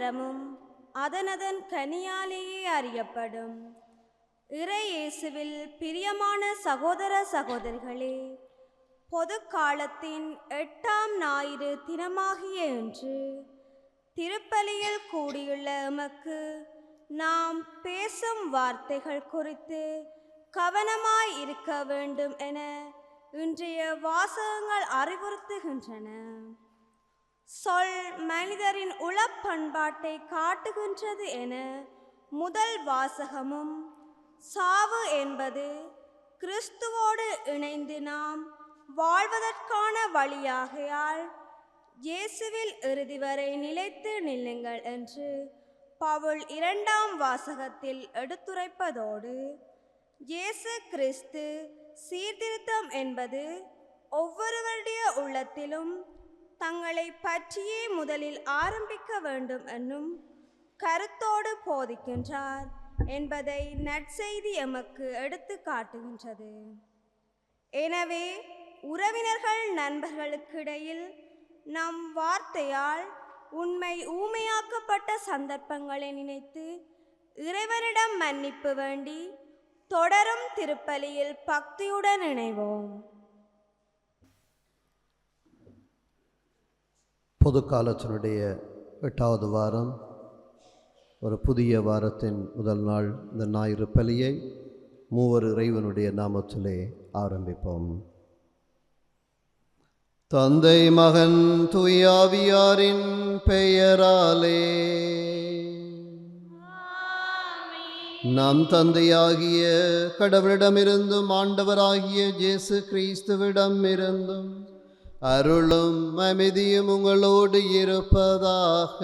மரமும் அதனதன் கனியாலேயே அறியப்படும். இறை இயேசுவில் பிரியமான சகோதர சகோதரிகளே, பொது காலத்தின் 8ஆம் ஞாயிறு தினமாகிய இன்று திருப்பலியில் கூடியுள்ள எமக்கு நாம் பேசும் வார்த்தைகள் குறித்து கவனமாய் இருக்க வேண்டும் என இன்றைய வாசகங்கள் அறிவுறுத்துகின்றன. சொல் மனிதரின் உளப்பண்பாட்டை காட்டுகின்றது என முதல் வாசகமும், சாவு என்பது கிறிஸ்துவோடு இணைந்து நாம் வாழ்வதற்கான வழியாகையால் இயேசுவில் இறுதி வரை நிலைத்து நில்லுங்கள் என்று பவுல் 2ஆம் வாசகத்தில் எடுத்துரைப்பதோடு, இயேசு கிறிஸ்து சீர்திருத்தம் என்பது ஒவ்வொருவருடைய உள்ளத்திலும் தங்களை பற்றியே முதலில் ஆரம்பிக்க வேண்டும் என்னும் கருத்தோடு போதிக்கின்றார் என்பதை நற்செய்தி எமக்கு எடுத்து காட்டுகின்றது. எனவே உறவினர்கள் நண்பர்களுக்கிடையில் நம் வார்த்தையால் உண்மை ஊமையாக்கப்பட்ட சந்தர்ப்பங்களை நினைத்து இறைவனிடம் மன்னிப்பு வேண்டி தொடரும் திருப்பலியில் பக்தியுடன் இணைவோம். பொது காலத்தினுடைய 8வது வாரம், ஒரு புதிய வாரத்தின் முதல் நாள். இந்த ஞாயிறு பலியை மூவர் இறைவனுடைய நாமத்திலே ஆரம்பிப்போம். தந்தை, மகன், தூய ஆவியாரின் பெயராலே. நம் தந்தையாகிய கடவுளிடமிருந்தும் ஆண்டவராகிய இயேசு கிறிஸ்துவிடம் இருந்தும் அருளும் அமைதியும் உங்களோடு இருப்பதாக.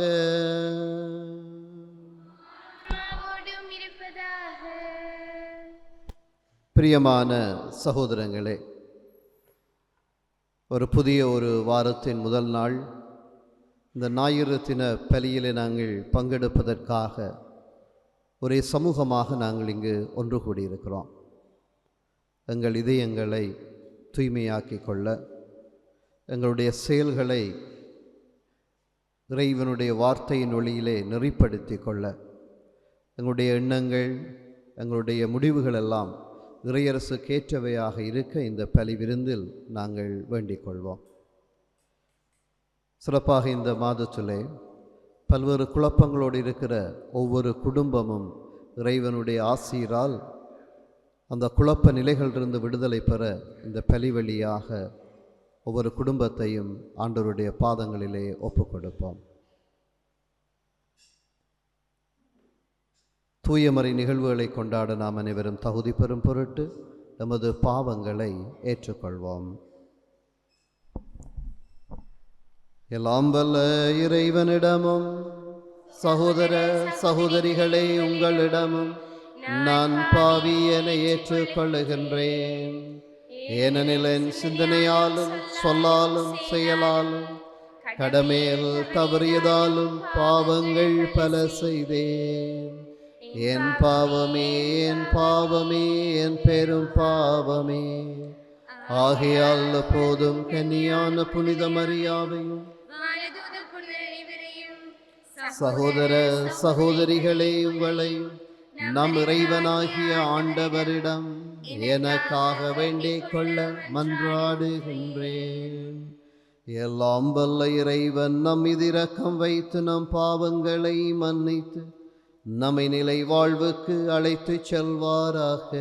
பிரியமான சகோதரங்களே, ஒரு புதிய வாரத்தின் முதல் நாள். இந்த ஞாயிறு தின பலியிலே நாங்கள் பங்கெடுப்பதற்காக ஒரே சமூகமாக நாங்கள் இங்கு ஒன்று கூடியிருக்கிறோம். எங்கள் இதயங்களை தூய்மையாக்கி கொள்ள, எங்களுடைய செயல்களை இறைவனுடைய வார்த்தையின் ஒளியிலே நெறிப்படுத்தி கொள்ள, எங்களுடைய எண்ணங்கள், எங்களுடைய முடிவுகள் எல்லாம் இறையரசுக்கேற்றவையாக இருக்க இந்த பலி விருந்தில் நாங்கள் வேண்டிக் கொள்வோம். சிறப்பாக இந்த மாதத்திலே பல்வேறு குழப்பங்களோடு இருக்கிற ஒவ்வொரு குடும்பமும் இறைவனுடைய ஆசீரால் அந்த குழப்ப நிலைகளிலிருந்து விடுதலை பெற இந்த பலி வழியாக ஒவ்வொரு குடும்பத்தையும் ஆண்டவருடைய பாதங்களிலே ஒப்புக் கொடுப்போம். தூயமறை நிகழ்வுகளை கொண்டாட நாம் அனைவரும் தகுதி பெறும் பொருட்டு நமது பாவங்களை ஏற்றுக்கொள்வோம். எல்லாம் வல்ல இறைவனிடமும் சகோதர சகோதரிகளே உங்களிடமும் நான் பாவி என ஏற்றுக்கொள்ளுகின்றேன். ஏனெனில் என் சிந்தனையாலும் சொல்லாலும் செயலாலும் கடமையில் தவறியதாலும் பாவங்கள் பல செய்தேன். என் பாவமே, என் பாவமே, என் பெரும் பாவமே. ஆகையால் போதும் கன்னியான புனித மரியாவையும் சகோதர சகோதரிகளே உங்களையும் நம் இறைவனாகிய ஆண்டவரிடம் எனக்காக வேண்டிக் கொள்ள மன்றாடுகின்றேன். எல்லாம் வல்ல இறைவன் நம் மீது இரக்கம் வைத்து நம் பாவங்களை மன்னித்து நம்மை நிலை வாழ்வுக்கு அழைத்துச் செல்வாராக.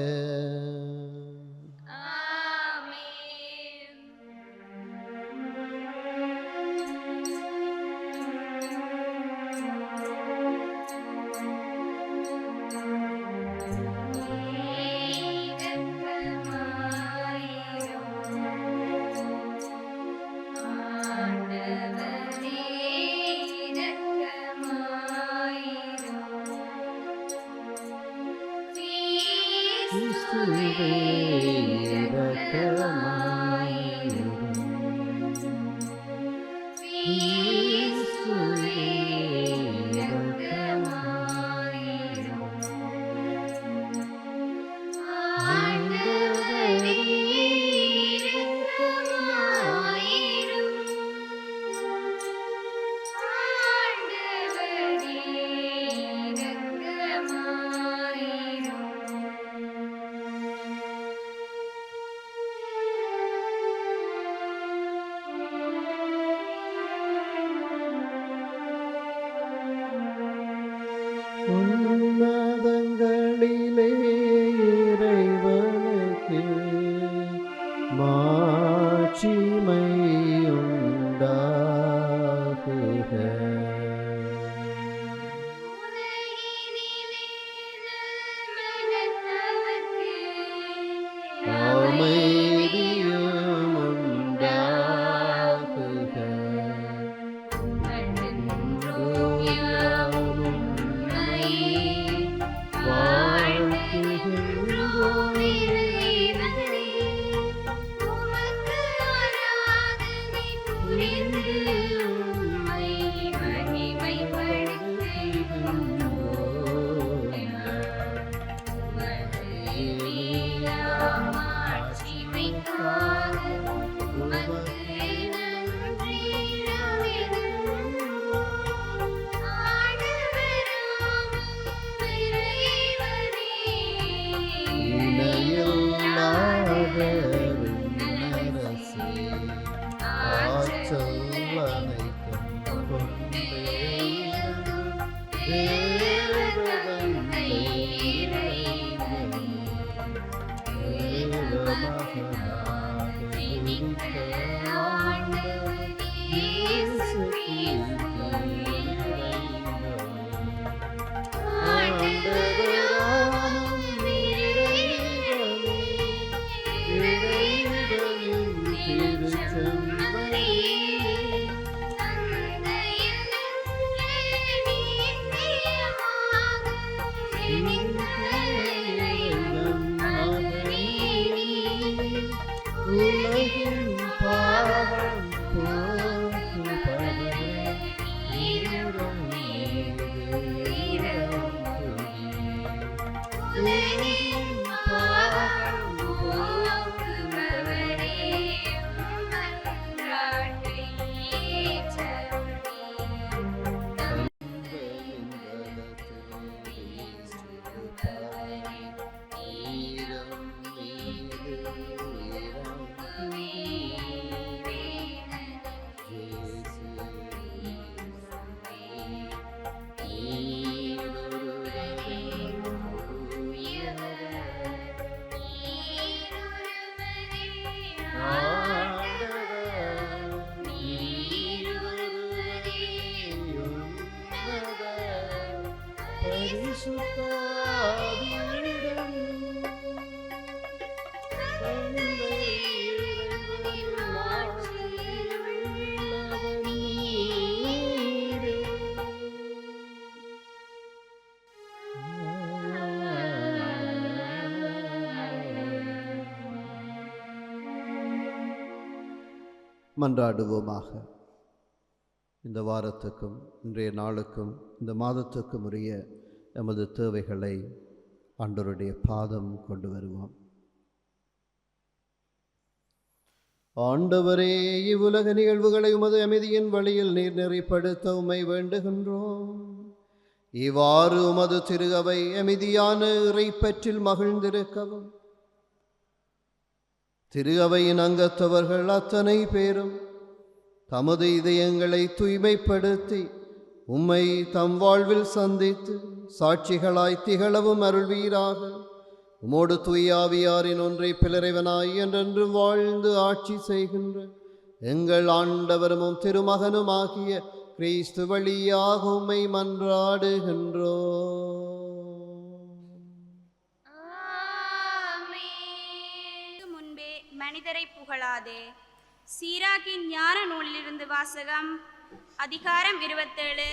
மன்றாடுவோமாக. இந்த வாரத்துக்கும் இன்றைய நாளுக்கும் இந்த மாதத்துக்கும் உரிய எமது தேவைகளை ஆண்டவருடைய பாதம் கொண்டு வருவோம். ஆண்டவரே, இவ்வுலக நிகழ்வுகளை உமது அமைதியின் வழியில் நீர் நெறிப்படுத்த உம்மை வேண்டுகின்றோம். இவ்வாறு உமது திரு அவை அமைதியான இறைப்பற்றில் மகிழ்ந்திருக்கவும் திரு அவையின் அங்கத்தவர்கள் அத்தனை பேரும் தமது இதயங்களை தூய்மைப்படுத்தி உம்மை தம் வாழ்வில் சந்தித்து சாட்சிகளாய் திகழவும் அருள்வீராக. உமோடு தூயாவியாரின் ஒன்றை பிளறைவனாய் என்றென்றும் வாழ்ந்து ஆட்சி செய்கின்ற எங்கள் ஆண்டவரும் திருமகனும் ஆகிய கிறிஸ்து வழியாக உம்மை மன்றாடுகின்றோம். முன்பே மனிதரை புகழாதே. சீராக்கின் ஞான நூலிலிருந்து வாசகம். அதிகாரம் 27,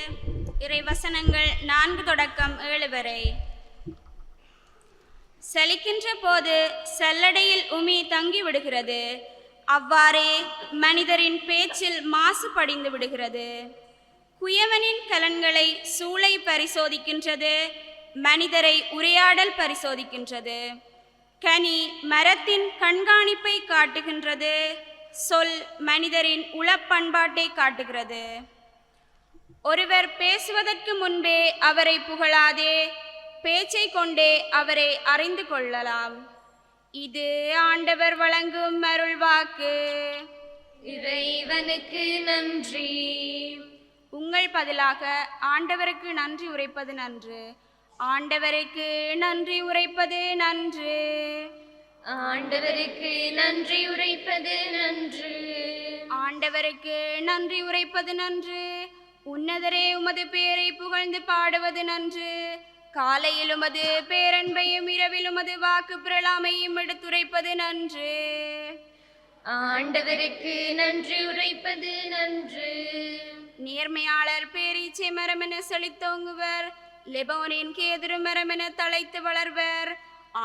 இறைவசனங்கள் 4 தொடக்கம் 7 வரை. செலிக்கின்ற போது செல்லடையில் உமி தங்கி விடுகிறது. அவ்வாறே மனிதரின் பேச்சில் மாசு படிந்து விடுகிறது. குயவனின் கலன்களை சூளை பரிசோதிக்கின்றது, மனிதரை உரையாடல் பரிசோதிக்கின்றது. கனி மரத்தின் கண்காணிப்பை காட்டுகின்றது, சொல் மனிதரின் உளப்பண்பாட்டை காட்டுகிறது. ஒருவர் பேசுவதற்கு முன்பே அவரை புகழாதே, பேச்சை கொண்டே அவரை அறிந்து கொள்ளலாம். இது ஆண்டவர் வழங்கும் அருள்வாக்கு. இறைவனுக்கு நன்றி. உங்கள் பதிலாக ஆண்டவருக்கு நன்றி உரைப்பது நன்று. ஆண்டவருக்கு நன்றி உரைப்பது நன்று. ஆண்டவருக்கு நன்றி உரைப்பது நன்று. ஆண்டவருக்கு நன்றி உரைப்பது நன்று. உன்னதரே, உமது பேரை புகழ்ந்து பாடுவது நன்று. காலையில் உமது பேரன்பையும் இரவில் உமது வாக்கு பிரலாமையும் எடுத்துரைப்பது நன்று. ஆண்டவருக்கு நன்றி உரைப்பது நன்று. நேர்மையாளர் பேரீச்சை மரமென செழித்தோங்குவர், லெபோனின் கேதுரு மரமென தழைத்து வளர்வர்.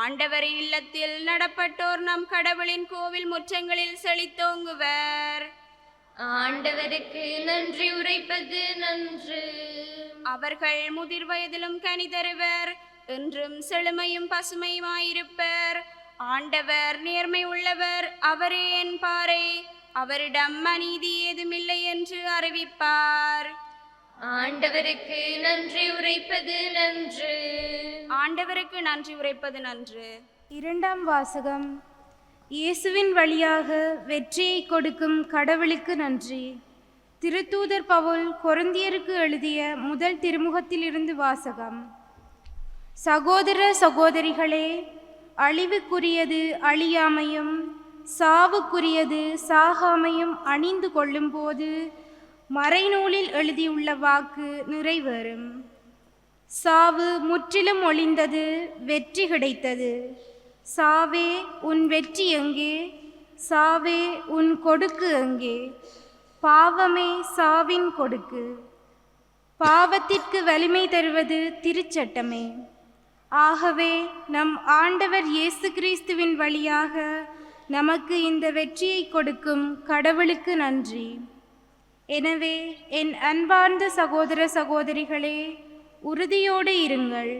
ஆண்டவரின் இல்லத்தில் நடப்பட்டோர் நம் கடவுளின் கோவில் முற்றங்களில் செழித்தோங்குவர். ஆண்டவருக்கு நன்றி உரைப்பது நன்று. அவர்கள் முதிர் வயதிலும் கனி தருவர், என்றும் செழுமையும் பசுமையுமாயிருப்பர். ஆண்டவர் நேர்மை உள்ளவர், அவரே என் பாறை, அவரிடம் அநீதி ஏதுமில்லை என்று அறிவிப்பார். ஆண்டவருக்கு நன்றி உரைப்பது நன்று. ஆண்டவருக்கு நன்றி உரைப்பது நன்று. இரண்டாம் வாசகம். இயேசுவின் வழியாக வெற்றியை கொடுக்கும் கடவுளுக்கு நன்றி. திருத்தூதர் பவுல் கொரிந்தியருக்கு எழுதிய முதல் திருமுகத்திலிருந்து வாசகம். சகோதர சகோதரிகளே, அழிவுக்குரியது அழியாமையும் சாவுக்குரியது சாகாமையும் அணிந்து கொள்ளும்போது மறைநூலில் எழுதியுள்ள வாக்கு நிறைவேறும். சாவு முற்றிலும் ஒழிந்தது, வெற்றி கிடைத்தது. சாவே, உன் வெற்றி எங்கே? சாவே, உன் கொடுக்கு எங்கே? பாவமே, சாவின் கொடுக்கு. பாவத்திற்கு வலிமை தருவது திருச்சட்டமே. ஆகவே நம் ஆண்டவர் இயேசு கிறிஸ்துவின் வழியாக நமக்கு இந்த வெற்றியை கொடுக்கும் கடவுளுக்கு நன்றி. எனவே என் அன்பார்ந்த சகோதர சகோதரிகளே, உறுதியோடு இருங்கள்,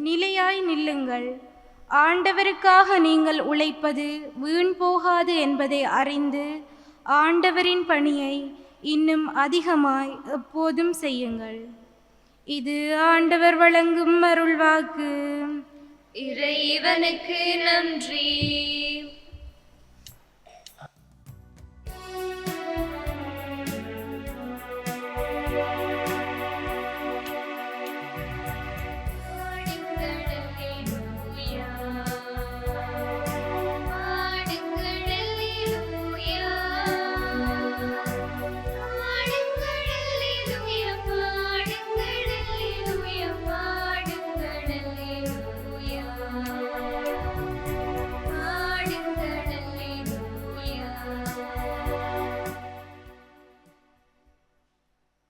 நிலையாய் நில்லுங்கள். ஆண்டவருக்காக நீங்கள் உழைப்பது வீண் போகாது என்பதை அறிந்து ஆண்டவரின் பணியை இன்னும் அதிகமாய் எப்போதும் செய்யுங்கள். இது ஆண்டவர் வழங்கும் அருள்வாக்கு. இறைவனுக்கு நன்றி.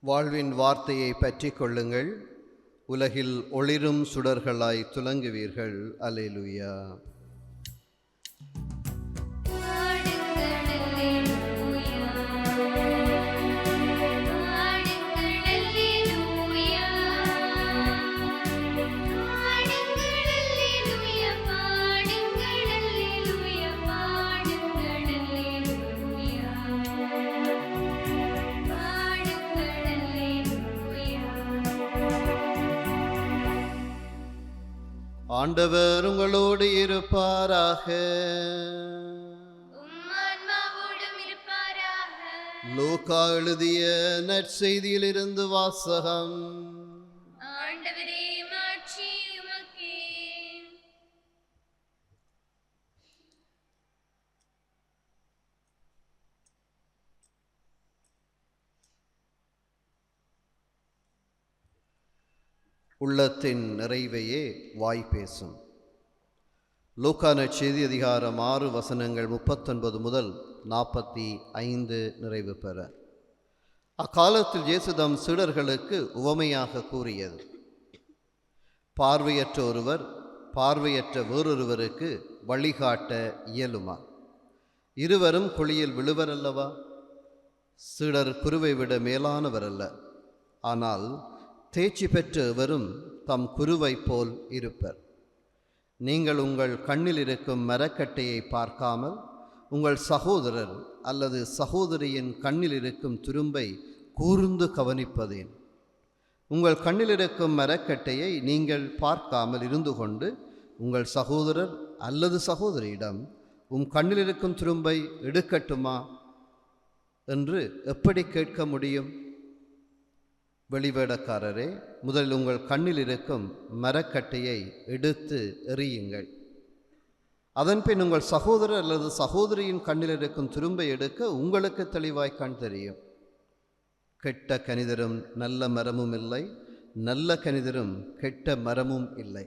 வாழ்வின் வார்த்தையை பற்றி கொள்ளுங்கள், உலகில் ஒளிரும் சுடர்களாய் துலங்குவீர்கள். அல்லேலூயா. ஆண்டவர் உங்களோடு இருப்பாராக. லூக்கா எழுதிய நற்செய்தியிலிருந்து வாசகம். ஆண்டவரே, மாட்சி உமக்கே. உள்ளத்தின் நிறைவையே வாய் பேசும். லூக்கா நற்செய்தி அதிகாரம் 6 வசனங்கள் 39 முதல் 45 நிறைவு பெற. அக்காலத்தில் இயேசு தம் சீடர்களுக்கு உவமையாக கூறியது. பார்வையற்ற ஒருவர் பார்வையற்ற வேறொருவருக்கு வழிகாட்ட இயலுமா? இருவரும் குழியில் விழுவர் அல்லவா? சீடர் குருவை விட மேலானவர் அல்ல, ஆனால் தேர்ச்சி பெற்ற எவரும் தம் குருவை போல் இருப்பர். நீங்கள் உங்கள் கண்ணில் இருக்கும் மரக்கட்டையை பார்க்காமல் உங்கள் சகோதரர் அல்லது சகோதரியின் கண்ணில் இருக்கும் துரும்பை கூர்ந்து கவனிப்பதேன்? உங்கள் கண்ணில் இருக்கும் மரக்கட்டையை நீங்கள் பார்க்காமல் இருந்து கொண்டு உங்கள் சகோதரர் அல்லது சகோதரியிடம் உம் கண்ணில் இருக்கும் துரும்பை எடுக்கட்டுமா என்று எப்படி கேட்க முடியும்? வெளிவேடக்காரரே, முதலில் உங்கள் கண்ணில் இருக்கும் மரக்கட்டையை எடுத்து எறியுங்கள். அதன்பின் உங்கள் சகோதரர் அல்லது சகோதரியின் கண்ணில் இருக்கும் துரும்பை எடுக்க உங்களுக்கு தெளிவாய் கண் தெரியும். கெட்ட கனிதரும் நல்ல மரமும் இல்லை, நல்ல கனிதரும் கெட்ட மரமும் இல்லை.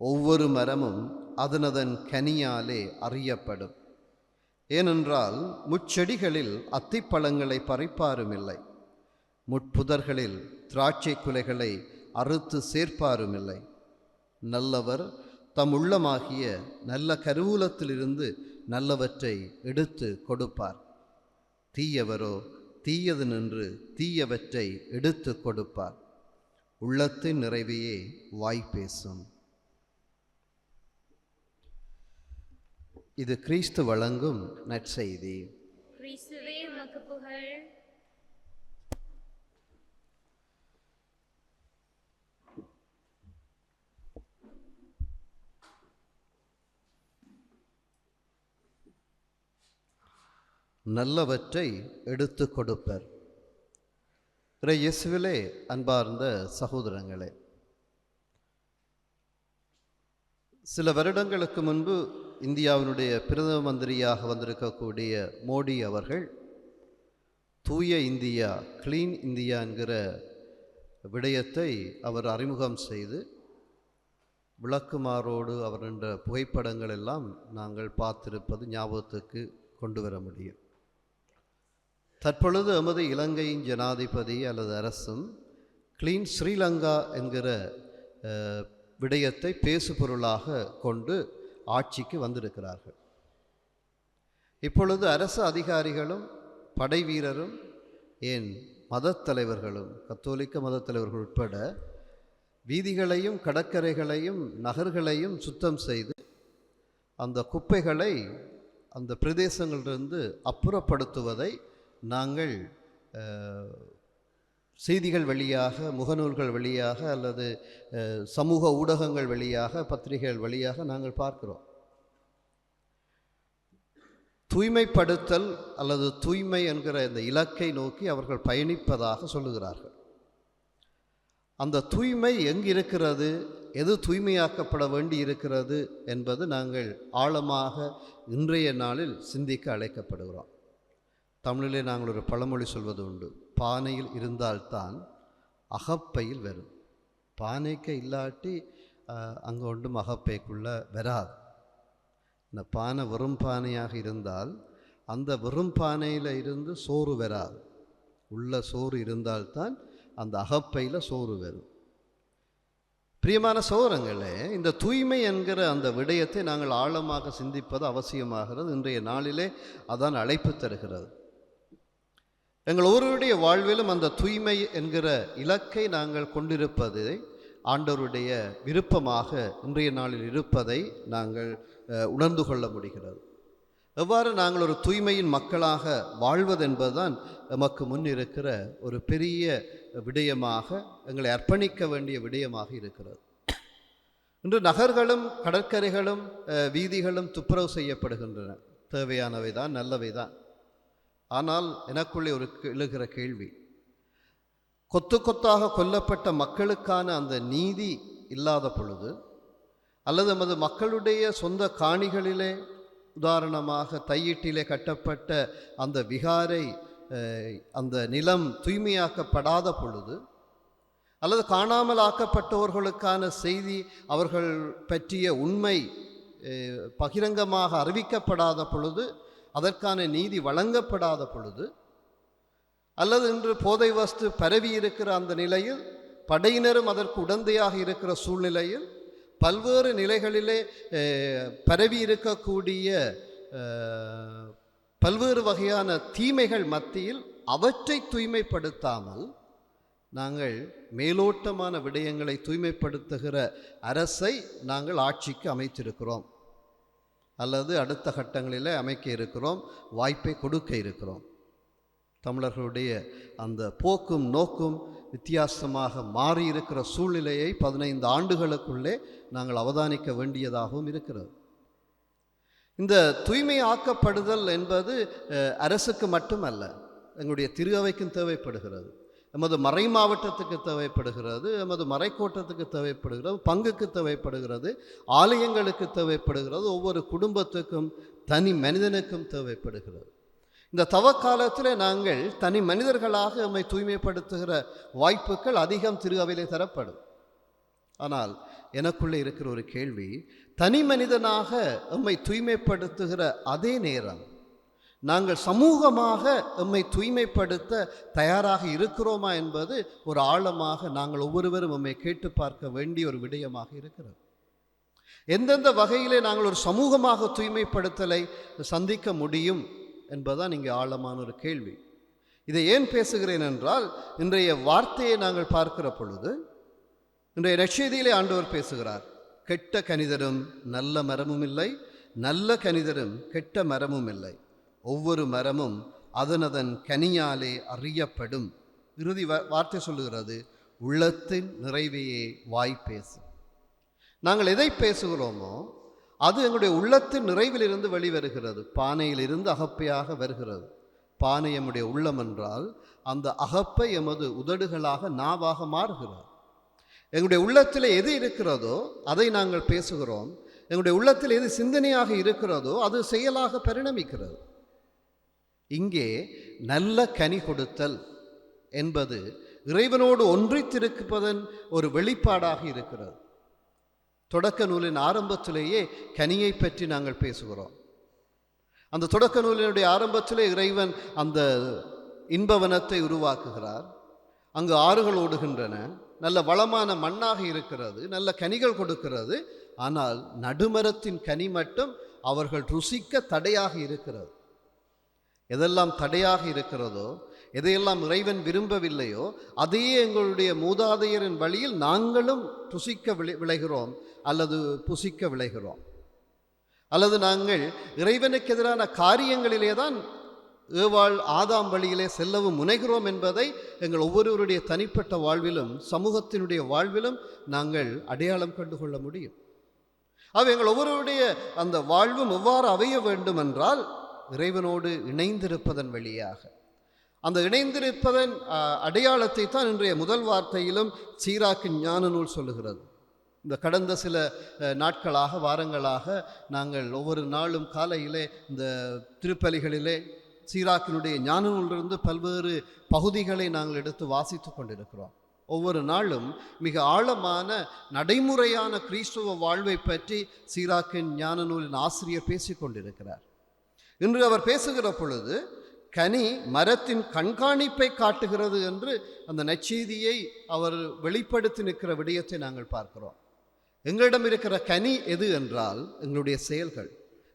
ஒவ்வொரு மரமும் அதனதன் கனியாலே அறியப்படும். ஏனென்றால் முட்செடிகளில் அத்திப்பழங்களை பறிப்பாரும் இல்லை, முட்புதர்களில் திராட்சை குலைகளை அறுத்து சேர்ப்பாரும் இல்லை. நல்லவர் தம் உள்ளமாகிய நல்ல கருவூலத்திலிருந்து நல்லவற்றை எடுத்து கொடுப்பார். தீயவரோ தீயது நின்று தீயவற்றை எடுத்து கொடுப்பார். உள்ளத்தின் நிறைவையே வாய் பேசும். இது கிறிஸ்து வழங்கும் நற்செய்தி. கிறிஸ்துவே உமக்கு புகழ். நல்லவற்றை எடுத்து கொடுப்பர். இயேசுவிலே அன்பார்ந்த சகோதரங்களே, சில வருடங்களுக்கு முன்பு இந்தியாவினுடைய பிரதம மந்திரியாக வந்திருக்கக்கூடிய மோடி அவர்கள் தூய இந்தியா, கிளீன் இந்தியா என்கிற விடயத்தை அவர் அறிமுகம் செய்து விளக்குமாறோடு அவர் என்ற புகைப்படங்கள் எல்லாம் நாங்கள் பார்த்திருப்பது ஞாபகத்துக்கு கொண்டு வர முடியும். தற்பொழுது எமது இலங்கையின் ஜனாதிபதி அல்லது அரசும் கிளீன் ஸ்ரீலங்கா என்கிற விடயத்தை பேசுபொருளாக கொண்டு ஆட்சிக்கு வந்திருக்கிறார்கள். இப்பொழுது அரசு அதிகாரிகளும் படை வீரரும் ஏன் மதத் தலைவர்களும் கத்தோலிக்க மதத் தலைவர்கள் உட்பட வீதிகளையும் கடற்கரைகளையும் நகர்களையும் சுத்தம் செய்து அந்த குப்பைகளை அந்த பிரதேசங்களிலிருந்து அப்புறப்படுத்துவதை நாங்கள் செய்திகள் வழியாக, முகநூல்கள் வழியாக அல்லது சமூக ஊடகங்கள் வழியாக, பத்திரிகைகள் வழியாக நாங்கள் பார்க்கிறோம். தூய்மைப்படுத்தல் அல்லது தூய்மை என்கிற இந்த இலக்கை நோக்கி அவர்கள் பயணிப்பதாக சொல்லுகிறார்கள். அந்த தூய்மை எங்கிருக்கிறது, எது தூய்மையாக்கப்பட வேண்டி இருக்கிறது என்பது நாங்கள் ஆழமாக இன்றைய நாளில் சிந்திக்க அழைக்கப்படுகிறோம். தமிழிலே நாங்கள் ஒரு பழமொழி சொல்வது உண்டு, பானையில் இருந்தால்தான் அகப்பையில் வரும். பானைக்கு இல்லாட்டி அங்கே ஒன்றும் அகப்பைக்குள்ளே வராது. இந்த பானை வெறும் பானையாக இருந்தால் அந்த வெறும் பானையில் இருந்து சோறு வராது. உள்ள சோறு இருந்தால்தான் அந்த அகப்பையில் சோறு வரும். பிரியமான சகோதரங்களே, இந்த தூய்மை என்கிற அந்த விடயத்தை நாங்கள் ஆழமாக சிந்திப்பது அவசியமாகிறது. இன்றைய நாளிலே அதான் அழைப்பு தருகிறது. எங்கள் ஒவ்வொருடைய வாழ்விலும் அந்த தூய்மை என்கிற இலக்கை நாங்கள் கொண்டிருப்பது ஆண்டவருடைய விருப்பமாக இன்றைய நாளில் இருப்பதை நாங்கள் உணர்ந்து கொள்ள முடிகிறது. எவ்வாறு நாங்கள் ஒரு தூய்மையின் மக்களாக வாழ்வதென்பதுதான் நமக்கு முன் இருக்கிற ஒரு பெரிய விடயமாக, எங்களை அர்ப்பணிக்க வேண்டிய விடயமாக இருக்கிறது. இன்று நகர்களும் கடற்கரைகளும் வீதிகளும் துப்புரவு செய்யப்படுகின்றன. தேவையானவை தான், நல்லவை தான். ஆனால் எனக்குள்ளே ஒரு எழுகிற கேள்வி, கொத்து கொத்தாக கொல்லப்பட்ட மக்களுக்கான அந்த நீதி இல்லாத பொழுது, அல்லது நமது மக்களுடைய சொந்த காணிகளிலே, உதாரணமாக தையிட்டிலே கட்டப்பட்ட அந்த விகாரை, அந்த நிலம் தூய்மையாக்கப்படாத பொழுது, அல்லது காணாமல் ஆக்கப்பட்டவர்களுக்கான செய்தி, அவர்கள் பற்றிய உண்மை பகிரங்கமாக அறிவிக்கப்படாத பொழுது, அதற்கான நீதி வழங்கப்படாத பொழுது, அல்லது இன்று போதை வஸ்து பரவி இருக்கிற அந்த நிலையில், படையினரும் அதற்கு உடந்தையாக இருக்கிற சூழ்நிலையில், பல்வேறு நிலைகளிலே பரவி இருக்கக்கூடிய பல்வேறு வகையான தீமைகள் மத்தியில் அவற்றை தூய்மைப்படுத்தாமல் நாங்கள் மேலோட்டமான விடயங்களை தூய்மைப்படுத்துகிற அரசை நாங்கள் ஆட்சிக்கு அமைத்திருக்கிறோம், அல்லது அடுத்த கட்டங்களில் அமைக்க இருக்கிறோம், வாய்ப்பை கொடுக்க இருக்கிறோம். தமிழர்களுடைய அந்த போக்கும் நோக்கும் வித்தியாசமாக மாறி இருக்கிற சூழ்நிலையை 15 ஆண்டுகளுக்குள்ளே நாங்கள் அவதானிக்க வேண்டியதாகவும் இருக்கிறது. இந்த தூய்மை ஆக்கப்படுதல் என்பது அரசுக்கு மட்டுமல்ல, எங்களுடைய திரு அவைக்கும் தேவைப்படுகிறது, எமது மறை மாவட்டத்துக்கு தேவைப்படுகிறது, எமது மறைக்கோட்டத்துக்கு தேவைப்படுகிறது, பங்குக்கு தேவைப்படுகிறது, ஆலயங்களுக்கு தேவைப்படுகிறது, ஒவ்வொரு குடும்பத்துக்கும் தனி மனிதனுக்கும் தேவைப்படுகிறது. இந்த தவக்காலத்தில் நாங்கள் தனி மனிதர்களாக நம்மை தூய்மைப்படுத்துகிற வாய்ப்புகள் அதிகம் திரு அவையிலே தரப்படும். ஆனால் எனக்குள்ளே இருக்கிற ஒரு கேள்வி, தனி மனிதனாக நம்மை தூய்மைப்படுத்துகிற அதே நேரம் நாங்கள் சமூகமாக நம்மை தூய்மைப்படுத்த தயாராக இருக்கிறோமா என்பது ஒரு ஆழமாக நாங்கள் ஒவ்வொருவரும் நம்மை கேட்டு பார்க்க வேண்டிய ஒரு விடயமாக இருக்கிறது. எந்தெந்த வகையிலே நாங்கள் ஒரு சமூகமாக தூய்மைப்படுத்தலை சந்திக்க முடியும் என்பதுதான் இங்கே ஆழமான ஒரு கேள்வி. இதை ஏன் பேசுகிறேன் என்றால், இன்றைய வார்த்தையை நாங்கள் பார்க்கிற பொழுது, இன்றைய நற்செய்தியிலே ஆண்டவர் பேசுகிறார், கெட்ட கனிதரும் நல்ல மரமும் இல்லை, நல்ல கனிதரும் கெட்ட மரமும் இல்லை. ஒவ்வொரு மரமும் அதனதன் கனியாலே அறியப்படும். இறுதி வார்த்தை சொல்லுகிறது, உள்ளத்தின் நிறைவையே வாய் பேசும். நாங்கள் எதை பேசுகிறோமோ அது எங்களுடைய உள்ளத்தின் நிறைவிலிருந்து வெளிவருகிறது. பானையிலிருந்து அகப்பையாக வருகிறது. பானை எம்முடைய உள்ளம் என்றால் அந்த அகப்பை எமது உதடுகளாக நாவாக மாறுகிறது. எங்களுடைய உள்ளத்தில் எது இருக்கிறதோ அதை நாங்கள் பேசுகிறோம். எங்களுடைய உள்ளத்தில் எது சிந்தனையாக இருக்கிறதோ அது செயலாக பரிணமிக்கிறது. இங்கே நல்ல கனி கொடுத்தல் என்பது இறைவனோடு ஒன்றித்திருப்பதன் ஒரு வெளிப்பாடாக இருக்கிறது. தொடக்க நூலின் ஆரம்பத்திலேயே கனியை பற்றி நாங்கள் பேசுகிறோம். அந்த தொடக்க நூலினுடைய ஆரம்பத்திலே இறைவன் அந்த இன்பவனத்தை உருவாக்குகிறார். அங்கு ஆறுகள் ஓடுகின்றன, நல்ல வளமான மண்ணாக இருக்கிறது, நல்ல கனிகள் கொடுக்கிறது. ஆனால் நடுமரத்தின் கனி மட்டும் அவர்கள் ருசிக்க தடையாக இருக்கிறது. எதெல்லாம் தடையாக இருக்கிறதோ, எதையெல்லாம் இறைவன் விரும்பவில்லையோ அதையே எங்களுடைய மூதாதையரின் வழியில் நாங்களும் ருசிக்க விளைகிறோம் அல்லது புசிக்க விளைகிறோம். அல்லது நாங்கள் இறைவனுக்கு எதிரான காரியங்களிலே தான் ஏவாள் ஆதாம் வழியிலே செல்லவும் முனைகிறோம் என்பதை எங்கள் ஒவ்வொருவருடைய தனிப்பட்ட வாழ்விலும் சமூகத்தினுடைய வாழ்விலும் நாங்கள் அடையாளம் கண்டுகொள்ள முடியும். எங்கள் ஒவ்வொருவருடைய அந்த வாழ்வும் எவ்வாறு அமைய வேண்டும் என்றால் இறைவனோடு இணைந்திருப்பதன் வழியாக. அந்த இணைந்திருப்பதன் அடையாளத்தை தான் இன்றைய முதல் வார்த்தையிலும் சீராக்கு ஞான நூல் சொல்லுகிறது. இந்த கடந்த சில நாட்களாக வாரங்களாக நாங்கள் ஒவ்வொரு நாளும் காலையிலே இந்த திருப்பலிகளிலே சீராக்கினுடைய ஞான நூலிலிருந்து பல்வேறு பகுதிகளை நாங்கள் எடுத்து வாசித்து கொண்டிருக்கிறோம். ஒவ்வொரு நாளும் மிக ஆழமான நடைமுறையான கிறிஸ்துவ வாழ்வை பற்றி சீராக்கின் ஞான நூலின் ஆசிரியர் பேசிக்கொண்டிருக்கிறார். இன்று அவர் பேசுகிற பொழுது கனி மரத்தின் கண்காணிப்பை காட்டுகிறது என்று அந்த நற்செய்தியை அவர் வெளிப்படுத்தி நிற்கிற விடயத்தை நாங்கள் பார்க்கிறோம். எங்களிடம் இருக்கிற கனி எது என்றால் எங்களுடைய செயல்கள்,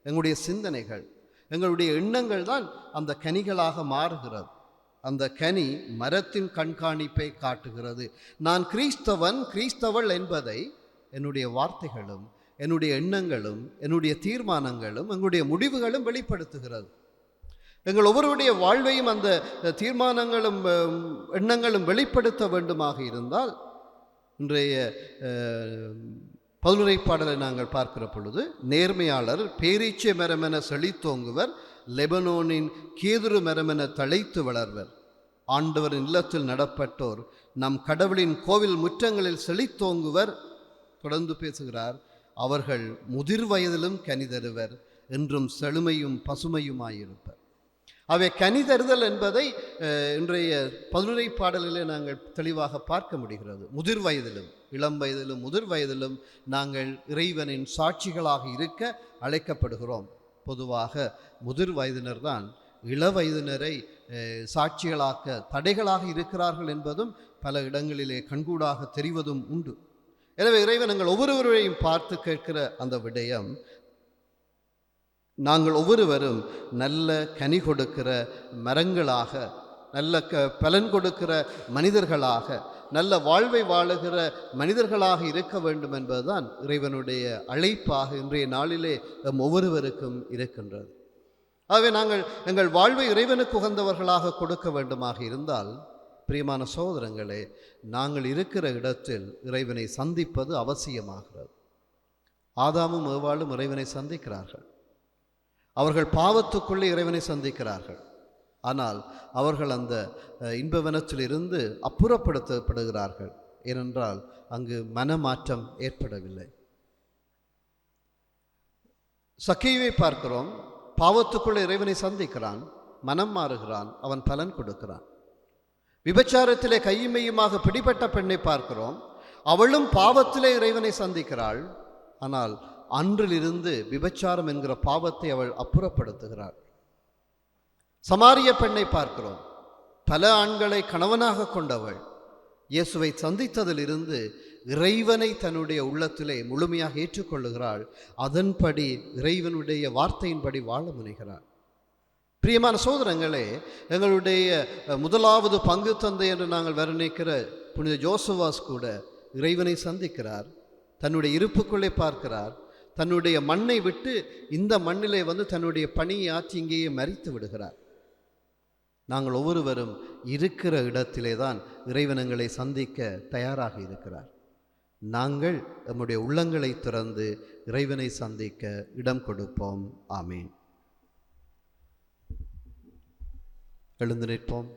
எங்களுடைய சிந்தனைகள், எங்களுடைய எண்ணங்கள் தான் அந்த கனிகளாக மாறுகிறது. அந்த கனி மரத்தின் கண்காணிப்பை காட்டுகிறது. நான் கிறிஸ்தவன், கிறிஸ்தவள் என்பதை என்னுடைய வார்த்தைகளும் என்னுடைய எண்ணங்களும் என்னுடைய தீர்மானங்களும் எங்களுடைய முடிவுகளும் வெளிப்படுத்துகிறது. எங்கள் ஒவ்வொருடைய வாழ்வையும் அந்த தீர்மானங்களும் எண்ணங்களும் வெளிப்படுத்த வேண்டுமாக இருந்தால் இன்றைய பதிலுரை பாடலை நாங்கள் பார்க்கிற பொழுது, நேர்மையாளர் பேரீச்சை மரமென செழித்தோங்குவர், லெபனோனின் கேதுரு மரமென தழைத்து வளர்வர். ஆண்டவரின் இல்லத்தில் நடப்பட்டோர் நம் கடவுளின் கோவில் முற்றங்களில் செழித்தோங்குவர். தொடர்ந்து பேசுகிறார், அவர்கள் முதிர் வயதிலும் கனி தருவர், என்றும் செழுமையும் பசுமையுமாயிருப்பர். அவை கனி தருதல் என்பதை இன்றைய பதிலுரை பாடலிலே நாங்கள் தெளிவாக பார்க்க முடிகிறது. முதிர் வயதிலும், இளம் வயதிலும் முதிர் வயதிலும் நாங்கள் இறைவனின் சாட்சிகளாக இருக்க அழைக்கப்படுகிறோம். பொதுவாக முதிர் வயதினர் தான் இள வயதினரை சாட்சிகளாக்க தடைகளாக இருக்கிறார்கள் என்பதும் பல இடங்களிலே கண்கூடாக தெரிவதும் உண்டு. எனவே இறைவன் எங்கள் ஒவ்வொருவரையும் பார்த்து கேட்கிற அந்த விடயம், நாங்கள் ஒவ்வொருவரும் நல்ல கனி கொடுக்கிற மரங்களாக, நல்ல பலன் கொடுக்கிற மனிதர்களாக, நல்ல வாழ்வை வாழுகிற மனிதர்களாக இருக்க வேண்டும் என்பதுதான் இறைவனுடைய அழைப்பாக இன்றைய நாளிலே ஒவ்வொருவருக்கும் இருக்கின்றது. ஆகவே நாங்கள் எங்கள் வாழ்வை இறைவனுக்கு உகந்தவர்களாக கொடுக்க வேண்டுமாக இருந்தால், பிரியமான சகோதரங்களே, நாங்கள் இருக்கிற இடத்தில் இறைவனை சந்திப்பது அவசியமாகிறது. ஆதாமும் ஏவாளும் இறைவனை சந்திக்கிறார்கள். அவர்கள் பாவத்துக்குள்ளே இறைவனை சந்திக்கிறார்கள். ஆனால் அவர்கள் அந்த இன்பவனத்திலிருந்து அப்புறப்படுத்தப்படுகிறார்கள். ஏனென்றால் அங்கு மனமாற்றம் ஏற்படவில்லை. சக்கேயுவை பார்க்கிறோம், பாவத்துக்குள்ளே இறைவனை சந்திக்கிறான், மனம் மாறுகிறான், அவன் பலன் கொடுக்கிறான். விபச்சாரத்திலே கையுமையுமாக பிடிபட்ட பெண்ணை பார்க்கிறோம், அவளும் பாவத்திலே இறைவனை சந்திக்கிறாள். ஆனால் அன்றிலிருந்து விபச்சாரம் என்கிற பாவத்தை அவள் அப்புறப்படுத்துகிறாள். சமாரிய பெண்ணை பார்க்கிறோம், பல ஆண்களை கணவனாக கொண்டவள் இயேசுவை சந்தித்ததிலிருந்து இறைவனை தன்னுடைய உள்ளத்திலே முழுமையாக ஏற்றுக்கொள்ளுகிறாள். அதன்படி இறைவனுடைய வார்த்தையின்படி வாழ முனைகிறாள். பிரியமான சகோதரங்களே, எங்களுடைய முதலாவது பங்கு தந்தை என்று நாங்கள் வர்ணிக்கிற புனித ஜோசவாஸ் கூட இறைவனை சந்திக்கிறார், தன்னுடைய இருப்புக்குள்ளே பார்க்கிறார், தன்னுடைய மண்ணை விட்டு இந்த மண்ணிலே வந்து தன்னுடைய பணியை ஆற்றி இங்கேயே மரித்து விடுகிறார். நாங்கள் ஒவ்வொருவரும் இருக்கிற இடத்திலே தான் இறைவனங்களை சந்திக்க தயாராக இருக்கிறார். நாங்கள் நம்முடைய உள்ளங்களை திறந்து இறைவனை சந்திக்க இடம் கொடுப்போம். ஆமீன். எழுந்து நிற்போம்.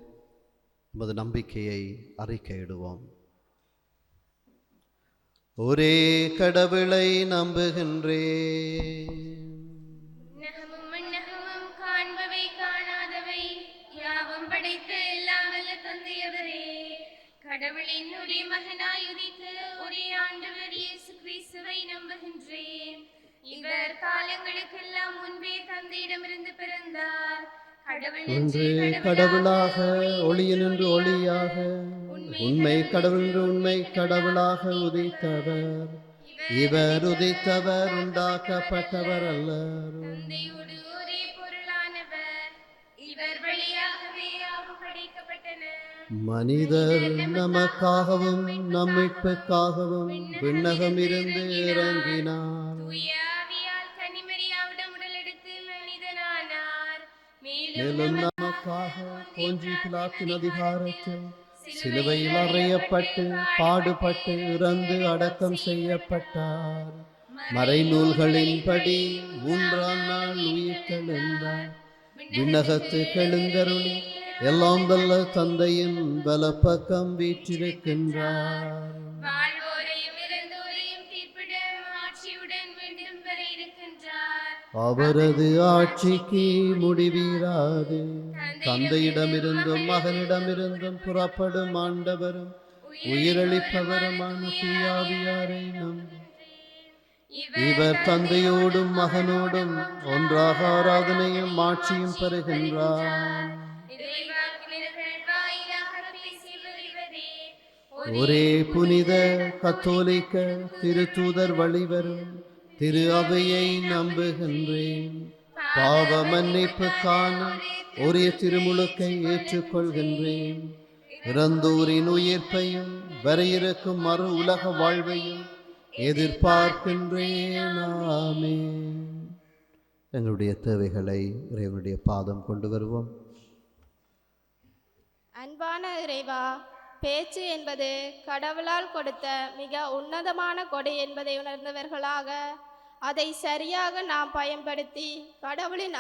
நமது நம்பிக்கையை அறிக்கையிடுவோம். ஒரே கடவுளை நம்புகின்றேன். நகமும் காண்பவை காணாதவை யாவும் படைத்த எல்லாம் வல்ல தந்தையவரே, கடவுளின் ஒரே மகனாய் உதித்த ஒரே ஆண்டவர் இயேசு கிறிஸ்துவை நம்புகின்றேன். இவர் காலங்களுக்கெல்லாம் முன்பே தந்தையிடமிருந்து பிறந்தார். ஒன்று கடவுளாக ஒளியினின்று ஒளியாக உண்மை கடவுள் உண்மை கடவுளாக உதித்தவர். இவர் உதித்தவர் உண்டாக்கப்பட்டவர் அல்லர். தந்தையோடு ஒரே பொருளானவர். இவர் வழியாகவே யாவும் படைக்கப்பட்டன. மனிதர் நமக்காகவும் நம் மீட்புக்காகவும் விண்ணகம் இருந்து இறங்கினார். தூய ஆவியால் கன்னிமரியாவிடம் உடலெடுத்து மனிதனானார். மேலும் நமக்காக போன்றி பிலாத்தின் அதிகாரத்தில் சிலுவையில் அறையப்பட்டு பாடுபட்டு இறந்து அடக்கம் செய்யப்பட்டார். மறைநூல்களின்படி 3ஆம் நாள் உயிர்த்தெழுந்தார். விண்ணகத்துக்கு எழுந்தருளி எல்லாம் வல்ல தந்தையின் வலப்பக்கம் வீற்றிருக்கின்றார். வாழ்வோரையும் இறந்தோரையும் தீர்ப்பிட ஆட்சியுடன் மீண்டும் வர இருக்கின்றார். அவரது ஆட்சிக்கு முடிவீராது. தந்தையிடமிருந்தும் மகனிடமிருந்தும் புறப்படும் ஆண்டவரும் உயிரளிப்பவருமான தூயாவியாரை நம்பி இவர் தந்தையோடும் மகனோடும் ஒன்றாக ஆராதனையும் ஆட்சியும் பெறுகின்றார். ஒரே புனித கத்தோலிக்க திருத்தூதர் வழிவரும் திரு அவையை நம்புகின்றேன். பாவ மன்னிப்புக்கான ஒரே திருமுழுக்கை ஏற்றுக்கொள்கின்றேன். இறந்தோரின் உயிர்ப்பையும் வர இருக்கும் மறு உலக வாழ்வையும் எதிர்பார்க்கின்றேன். ஆமென். எங்களுடைய தேவைகளை இறைவனுடைய பாதம் கொண்டு வருவோம். அன்பான இறைவா, பேச்சு என்பது கடவுளால் கொடுத்த மிக உன்னதமான கொடை என்பதை உணர்ந்தவர்களாக அதை சரியாக நாம் பயன்படுத்தி கடவுளின்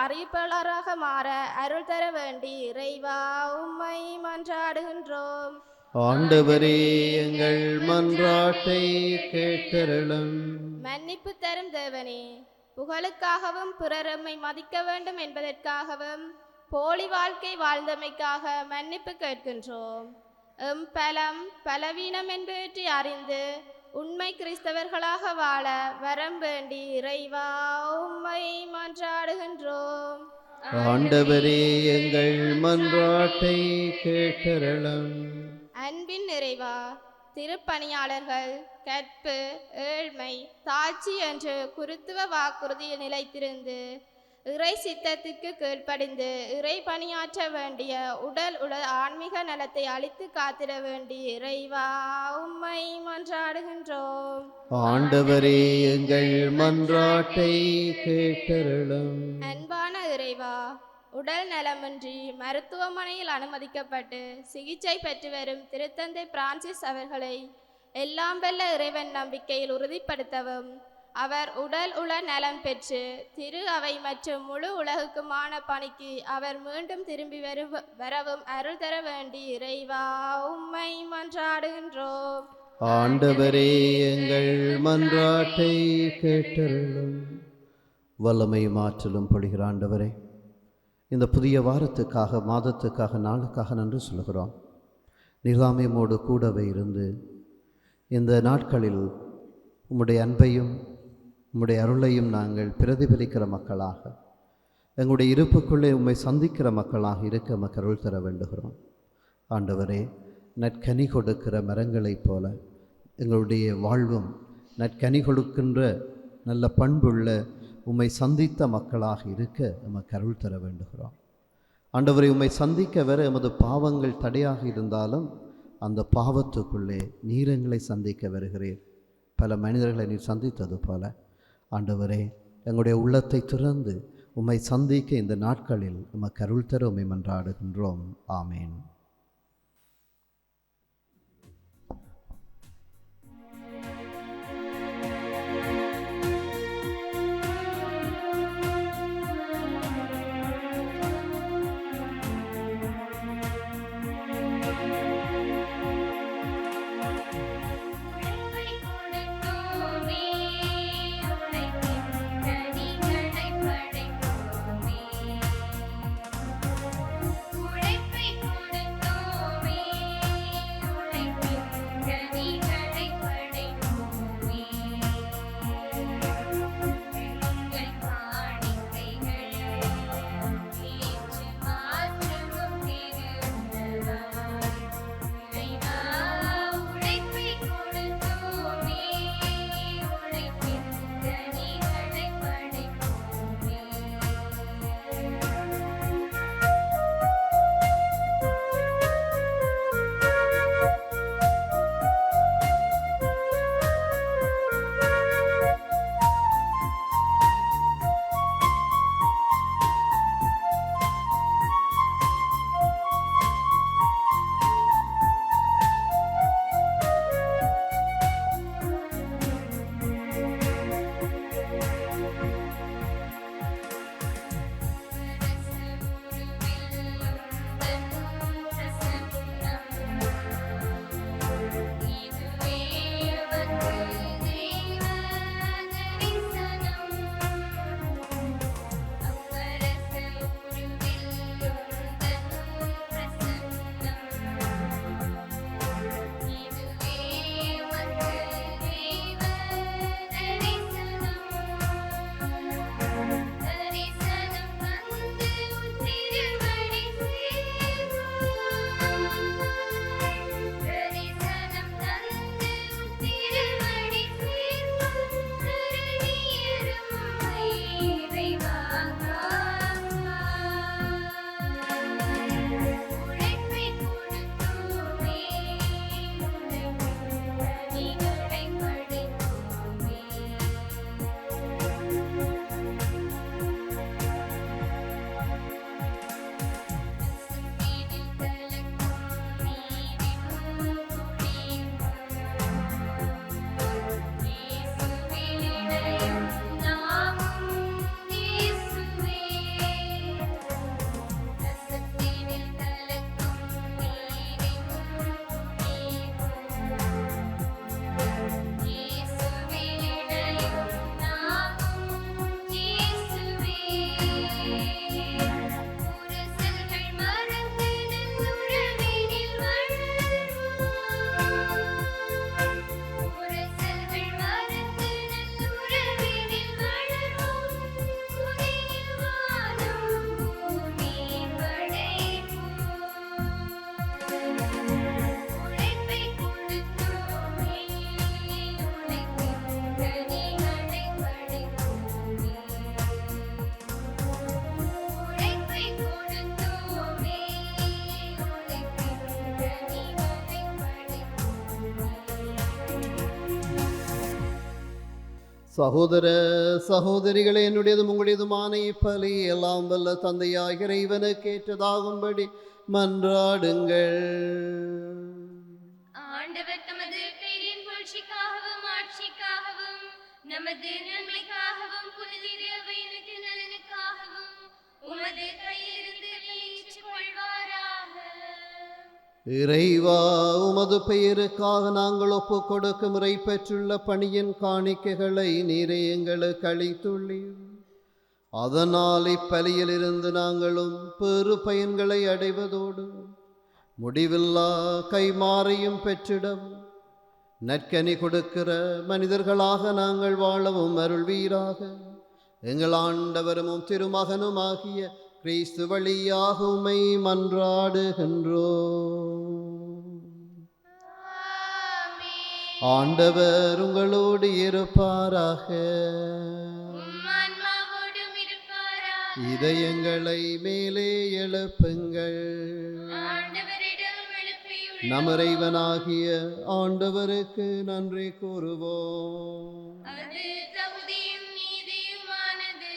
அறிவிப்பாளராக மாற அருள் தர வேண்டி இறைவா உம்மை மன்றாடுகின்றோம். ஆண்டவரே, எங்கள் மன்றாட்டை கேட்டருளும். மன்னிப்பு தரும் தேவனே, புகழுக்காகவும் பிறரம்மை மதிக்க வேண்டும் என்பதற்காகவும் போலி வாழ்க்கை வாழ்ந்தமைக்காக மன்னிப்பு கேட்கின்றோம். எம் பலம் பலவீனம் என்பவற்றை அறிந்து உண்மை கிறிஸ்தவர்களாக வாழ வரம் வேண்டி இறைவா உம்மை மன்றாடுகின்றோம். ஆண்டவரே, எங்கள் மன்றாட்டை கேட்டருளும். அன்பின் இறைவா, திருப்பணியாளர்கள் கற்பு ஏழ்மை தாட்சி என்று குருத்துவ வாக்குறுதியில் நிலைத்திருந்து இறை சித்தத்துக்கு கீழ்ப்படிந்து இறை பணியாற்ற வேண்டிய உடல் உல ஆன்மீக நலத்தை அளித்து காத்திட வேண்டி இறைவா உம்மை மன்றாடுகின்றோம். ஆண்டவரே, எங்கள் மன்றாட்டை கேட்டருளும். அன்பான இறைவா, உடல் நலமின்றி மருத்துவமனையில் அனுமதிக்கப்பட்டு சிகிச்சை பெற்று வரும் திருத்தந்தை பிரான்சிஸ் அவர்களை எல்லாம் வல்ல இறைவன் நம்பிக்கையில் உறுதிப்படுத்தவும் அவர் உடல் உள நலம் பெற்று திரு அவை மற்றும் முழு உலகுக்குமான பணிக்கு அவர் மீண்டும் திரும்பி வரவும் அருள் தர வேண்டி இறைவா உம்மை மன்றாடுகின்றோம். ஆண்டவரே, எங்கள் மன்றாட்டை கேட்டருளும். வல்லமையும் ஆற்றலும் பொழிகிற ஆண்டவரே, இந்த புதிய வாரத்துக்காக மாதத்துக்காக நாளுக்காக நன்றி சொல்கிறோம். நிர்வாமியமோடு கூடவே இருந்து இந்த நாட்களில் உம்முடைய அன்பையும் உம்முடைய அருளையும் நாங்கள் பிரதிபலிக்கிற மக்களாக எங்களுடைய இருப்புக்குள்ளே உம்மை சந்திக்கிற மக்களாக இருக்க நமக்கு அருள் தர வேண்டுகிறோம். ஆண்டவரே, நற்கனி கொடுக்கிற மரங்களைப் போல எங்களுடைய வாழ்வும் நற்கனி கொடுக்கின்ற நல்ல பண்புள்ள உம்மை சந்தித்த மக்களாக இருக்க நமக்கு அருள் தர வேண்டுகிறோம். ஆண்டவரை, உம்மை சந்திக்க வர எமது பாவங்கள் தடையாக இருந்தாலும் அந்த பாவத்துக்குள்ளே நீர் எங்களை சந்திக்க வருகிறீர். பல மனிதர்களை நீர் சந்தித்தது போல ஆண்டவரே, எங்களுடைய உள்ளத்தை திறந்து உம்மை சந்திக்க இந்த நாட்களில் உமக்கு அருள் தர உம்மை மன்றாடுகின்றோம். ஆமேன். சகோதர சகோதரிகளே, என்னுடையதும் உங்களுடையதுமான இப்பலி எல்லாம் வல்ல தந்தையாகிய இறைவனுக்கு ஏற்றதாகும்படி மன்றாடுங்கள். ஆண்டவர் தமது பேரின் புகழ்ச்சிக்காகவும் ஆட்சிக்காகவும் நமது நன்மைக்காகவும் புனித அவையினது நலனுக்காகவும் உமது கையிலிருந்து ஏற்றுக் கொள்வாராக. இறைவா, உமது பெயருக்காக நாங்கள் ஒப்புக் கொடுக்கும் முறை பெற்றுள்ள பணியின் காணிக்கைகளை நீரே எங்களுக்கு அளித்துள்ளீர். அதனால் இப்பலியிலிருந்து நாங்களும் பெரு பயன்களை அடைவதோடு முடிவில்லா கைமாறையும் பெற்றிடவும் நற்கனி கொடுக்கிற மனிதர்களாக நாங்கள் வாழவும் அருள்வீராக. எங்கள் ஆண்டவரும் திருமகனுமாகிய கிறிஸ்து வழியாக உம்மை மன்றாடுகின்றோம். ஆண்டவர் உங்களோடு இருப்பாராக. ஆன்மாவோடும் இருப்பாராக. இதயங்களை மேலே எழுப்புங்கள். ஆண்டவரிடம் எழுப்பியுள்ளோம். நம் இறைவனாகிய ஆண்டவருக்கு நன்றி கூறுவோம். அது தகுதியும் நீதியுமானது.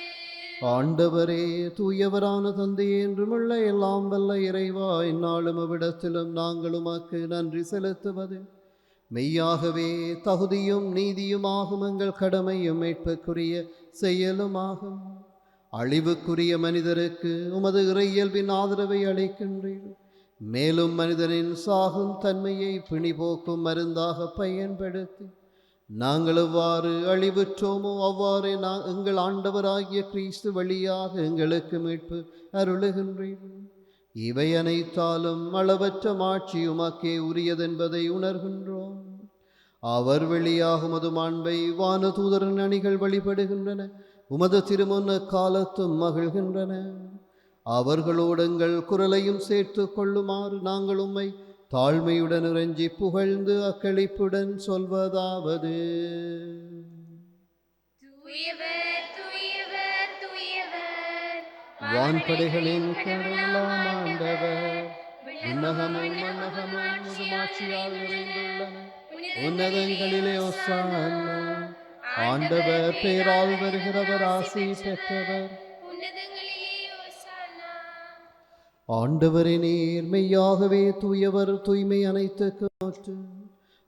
ஆண்டவரே, தூயவரான தந்தையே, என்றுமுள்ள எல்லாம் வல்ல இறைவா, இந்நாளும் அவ்விடத்திலும் நாங்கள் உமக்கு நன்றி செலுத்துவது மெய்யாகவே தகுதியும் நீதியுமாகும், எங்கள் கடமையும் மீட்புக்குரிய செயலுமாகும். அழிவுக்குரிய மனிதருக்கு உமது இறையியல்பின் ஆதரவை அளிக்கின்றீர். மேலும் மனிதனின் சாகும் தன்மையை பிணிபோக்கும் மருந்தாக பயன்படுத்தி நாங்கள் எவ்வாறு அழிவுற்றோமோ அவ்வாறே எங்கள் ஆண்டவராகிய கிறிஸ்து வழியாக எங்களுக்கு மீட்பு அருளுகின்றீர். இவை அனைத்தாலும் அளவற்ற மாட்சி உமக்கே உரியதென்பதை உணர்கின்றோம். அவர் வெளியாக உமது மாண்பை வானதூதரின் அணிகள் வழிபடுகின்றன, உமது திருமுன்ன காலத்தும் மகிழ்கின்றன. அவர்களோடு எங்கள் குரலையும் சேர்த்து கொள்ளுமாறு நாங்கள் உம்மை தாழ்மையுடன் இறைஞ்சி புகழ்ந்து அக்களிப்புடன் சொல்வதாவது: தூயவர், தூயவர், தூயவர், வான்படைகளின் கடவுளாம் ஆண்டவர், விண்ணகமும் மண்ணகமும் முதுமாட்சியால் நிறைந்துள்ளன. உன்னதங்களிலே ஓசானா. ஆண்டவர் பேரால் வருகிறவர் ஆசி பெற்றவர். உன்னதங்களிலே ஓசானா. ஆண்டவரே, நீர் மெய்யாகவே தூயவர், தூய்மை அனைத்துக்கு மாற்று.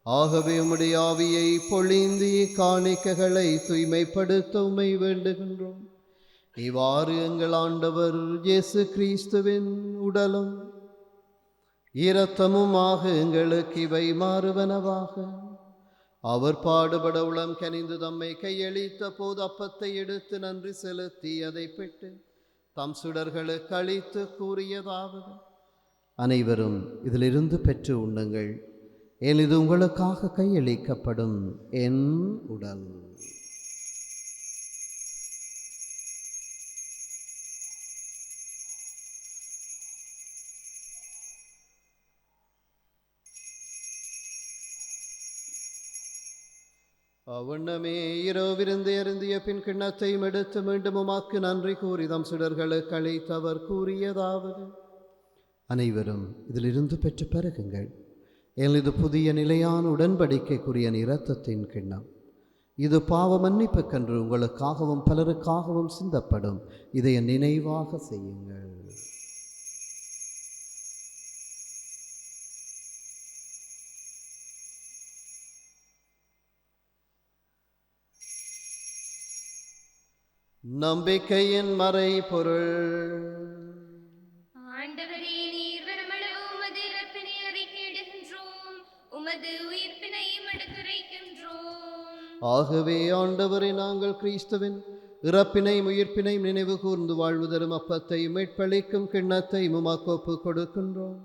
ஆகவே உம்முடைய ஆவியை பொழிந்து காணிக்கைகளை தூய்மைப்படுத்த உம்மை வேண்டுகின்றோம். இவ்வாறு எங்கள் ஆண்டவர் இயேசு கிறிஸ்துவின் உடலும் இரத்தமுமாக எங்களுக்கு இவை மாறுவனவாக. அவர் பாடுபட உளம் கனிந்து தம்மை கையளித்த போது அப்பத்தை எடுத்து நன்றி செலுத்தி அதை பெற்று தம் சுடர்களுக்கு அளித்து கூறியதாவது: அனைவரும் இதிலிருந்து பெற்று உண்ணுங்கள், ஏன் இது உங்களுக்காக கையளிக்கப்படும் என் உடல். அவ்வண்ணமே இரவிருந்து அருந்திய பின் கிண்ணத்தையும் எடுத்து மீண்டும் உமாக்கு நன்றி கூறி தம் சுடர்களுக்கு அளித்தவர் கூறியதாவது: அனைவரும் இதிலிருந்து பெற்று பருகுங்கள், ஏன் இது புதிய நிலையான உடன்படிக்கைக்குரிய இரத்தத்தின் கிண்ணம். இது பாவ மன்னிப்புக்கென்று உங்களுக்காகவும் பலருக்காகவும் சிந்தப்படும். இதை நினைவாக செய்யுங்கள். நம்பிக்கையின் மறை பொருள். ஆண்டவரே, நீர் வருமளவு உமது இறப்பினை அறிக்கையிடுகின்றோம், உமது உயிர்ப்பினையும் எடுத்துரைக்கின்றோம். ஆகவே ஆண்டவரை, நாங்கள் கிறிஸ்துவின் இறப்பினையும் உயிர்ப்பினையும் நினைவு கூர்ந்து வாழ்வு தரும் அப்பத்தை மீட்பளிக்கும் கிண்ணத்தை உமாக்கு ஒப்புக் கொடுக்கின்றோம்.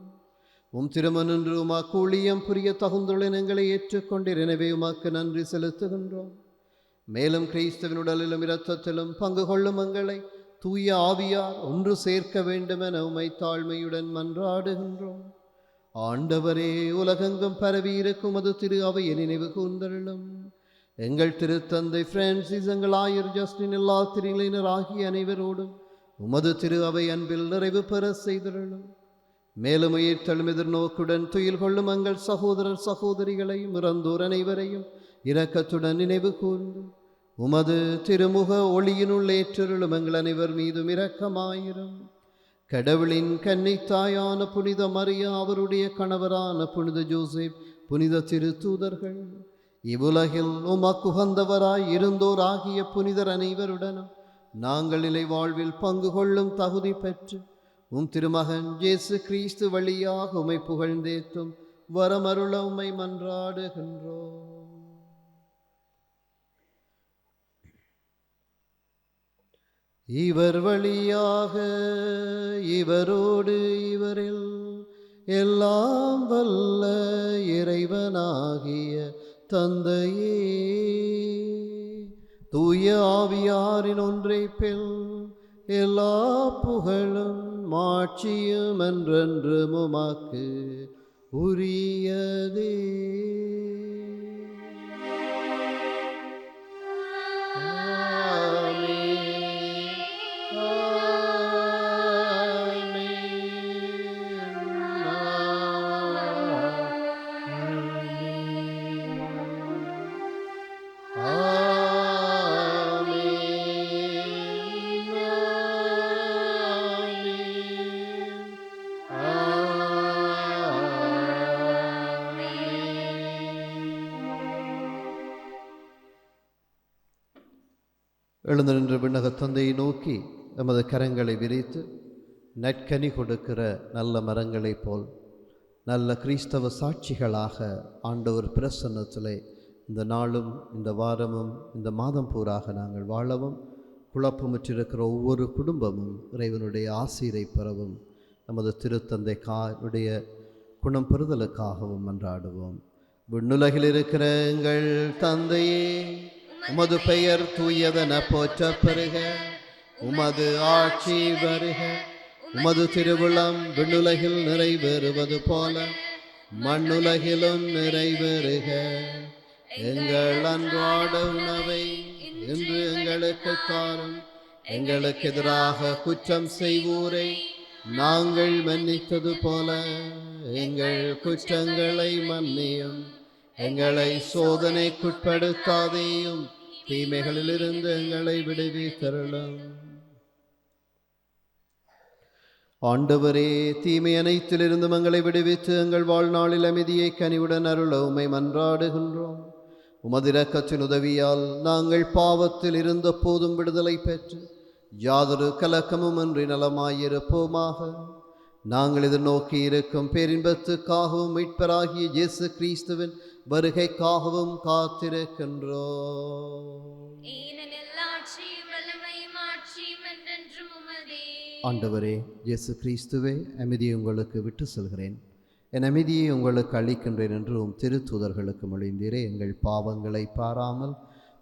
உம் திருமணன்று உமாக்கு ஊழியம் புரிய தகுந்துள்ள எங்களை ஏற்றுக்கொண்டீர். எனவே உமாக்கு நன்றி செலுத்துகின்றோம். மேலும் கிறிஸ்துவின் உடலிலும் இரத்தத்திலும் பங்கு கொள்ளும் எங்களை தூய ஆவியார் ஒன்று சேர்க்க வேண்டுமென உம்மை தாழ்மையுடன் மன்றாடுகின்றோம். ஆண்டவரே, உலகெங்கும் பரவி இருக்கும் அது திரு அவையை நினைவு கூர்ந்தருளும். எங்கள் திருத்தந்தை பிரான்சிஸ், எங்கள் ஆயர் ஜஸ்டின், எல்லா திருநிலையினர் ஆகிய அனைவரோடும் உமது திரு அவை அன்பில் நிறைவு பெற செய்தருளும். மேலும் உயிர்த்தெழும் எதிர்நோக்குடன் துயில் கொள்ளும் எங்கள் சகோதரர் சகோதரிகளையும் இறந்தோர் அனைவரையும் இரக்கத்துடன் நினைவு கூர்ந்து உமது திருமுக ஒளியினுள் ஏற்றருளும். எங்கள் அனைவர் மீதும் இரக்கமாயிரும். கடவுளின் கன்னித்தாயான புனித மரியா, அவருடைய கணவரான புனித ஜோசப், புனித திருத்தூதர்கள், இவ்வுலகில் உமக்குகந்தவராய் இருந்தோர் ஆகிய புனிதர் அனைவருடனும் நாங்கள் நிலை வாழ்வில் பங்கு கொள்ளும் தகுதி பெற்று உம் திருமகன் இயேசு கிறிஸ்து வழியாக உம்மை புகழ்ந்தேத்தும் வரமருள உம்மை மன்றாடுகின்றோம். இவர் வழியாக இவரோடு இவரில் எல்லாம் வல்ல இறைவனாகிய தந்தையே, தூய ஆவியாரின் ஒன்றைப்பில் எல்லா புகழும் மாட்சியும் என்றென்று உமக்கு உரியதே. எழுந்து நின்று விண்ணக தந்தையை நோக்கி எமது கரங்களை விரித்து நற்கனி கொடுக்கிற நல்ல மரங்களைப் போல் நல்ல கிறிஸ்தவ சாட்சிகளாக ஆண்டவர் பிரசன்னத்திலே இந்த நாளும் இந்த வாரமும் இந்த மாதம் பூராக நாங்கள் வாழவும், குழப்பமுற்றிருக்கிற ஒவ்வொரு குடும்பமும் இறைவனுடைய ஆசீரை பெறவும், நமது திருத்தந்தை காருடைய குணம் பெறுதலுக்காகவும் மன்றாடுவோம். விண்ணுலகில் இருக்கிற எங்கள் தந்தையே, உமது பெயர் தூயதென போற்றப் பெறுக. உமது ஆட்சி வருக. உமது திருவுளம் விண்ணுலகில் நிறைவேறுவது போல மண்ணுலகிலும் நிறைவேறுக. எங்கள் அன்றாட உணவை இன்று எங்களுக்கு தாரும். எங்களுக்கு எதிராக குற்றம் செய்வோரை நாங்கள் மன்னித்தது போல எங்கள் குற்றங்களை மன்னியும். எங்களை சோதனைக்குட்படுத்தாதேயும், தீமைகளிலிருந்து எங்களை விடுவித்தருளும். ஆண்டவரே, தீமை அனைத்திலிருந்தும் எங்களை விடுவித்து எங்கள் வாழ்நாளில் அமைதியை கனிவுடன் அருள உம்மை மன்றாடுகின்றோம். உமது இரக்கத்தின் உதவியால் நாங்கள் பாவத்தில் இருந்த போதும் விடுதலை பெற்று யாதொரு கலக்கமும் இன்றி நலமாயிருப்போமாக. நாங்கள் எதிர்நோக்கி இருக்கும் பேரின்பத்துக்காகவும் மீட்பராகிய இயேசு கிறிஸ்துவின் வருகைக்காகவும் காத்திருக்கின்றோம். ஆண்டவரே, இயேசு கிறிஸ்துவே, அமைதியை உங்களுக்கு விட்டு செல்கிறேன், என் அமைதியை உங்களுக்கு அளிக்கின்றேன் என்று உம் திருத்தூதர்களுக்கு மொழிந்தீரே. எங்கள் பாவங்களை பாராமல்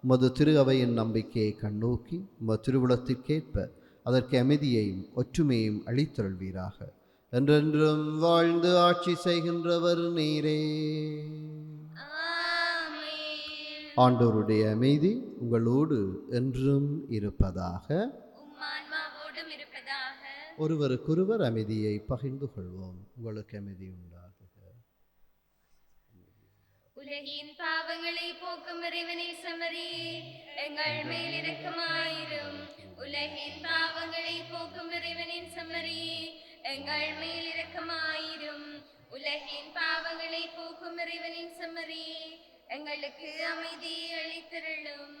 உமது திரு அவையின் நம்பிக்கையை கண்ணோக்கி உமது திருவுளத்திற்கேற்ப அதற்கு அமைதியையும் ஒற்றுமையையும் அளித்தருள்வீராக. என்றென்றும் வாழ்ந்து ஆட்சி செய்கின்றவர் நீரே. ஆண்டவருடைய அமைதி உங்களோடு என்றும் இருப்பதாக. ஒருவருக்கொருவர் அமைதியை பகிர்ந்து கொள்வோம். உங்களுக்கு அமைதி உண்டாகுக. உலகின் பாவங்களை போக்கும் இறைவனை சமரி, எங்கள் மேல் இரக்கமாயிரும். உலகின் பாவங்களை போக்கும் இறைவனின் சமரி, எங்கள் மேல் இரக்கமாயிரும். உலகின் பாவங்களை போக்கும் இறைவனின் சமரி, எங்களுக்கு அமைதி அளித்தருளும்.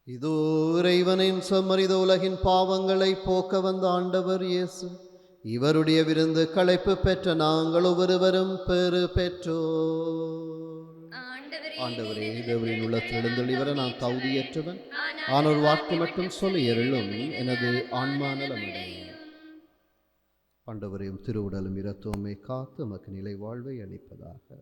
இதோ இறைவனின் செம்மறித உலகின் பாவங்களை போக்க வந்த ஆண்டவர் இயேசு. இவருடைய விருந்து களைப்பு பெற்ற நாங்கள் ஒவ்வொருவரும் பெறு பெற்றோர். ஆண்டவரே, தேவரின் உள்ளத்தில் எழுந்தொழிவர நான் தகுதியற்றவன், ஆனோர் வாக்கு மட்டும் சொல்லி எருளும் எனது ஆன்மா நலமடையும். ஆண்டவரையும் திருவுடலும் இரத்தோமே காத்து நமக்கு நிலை வாழ்வை அளிப்பதாக.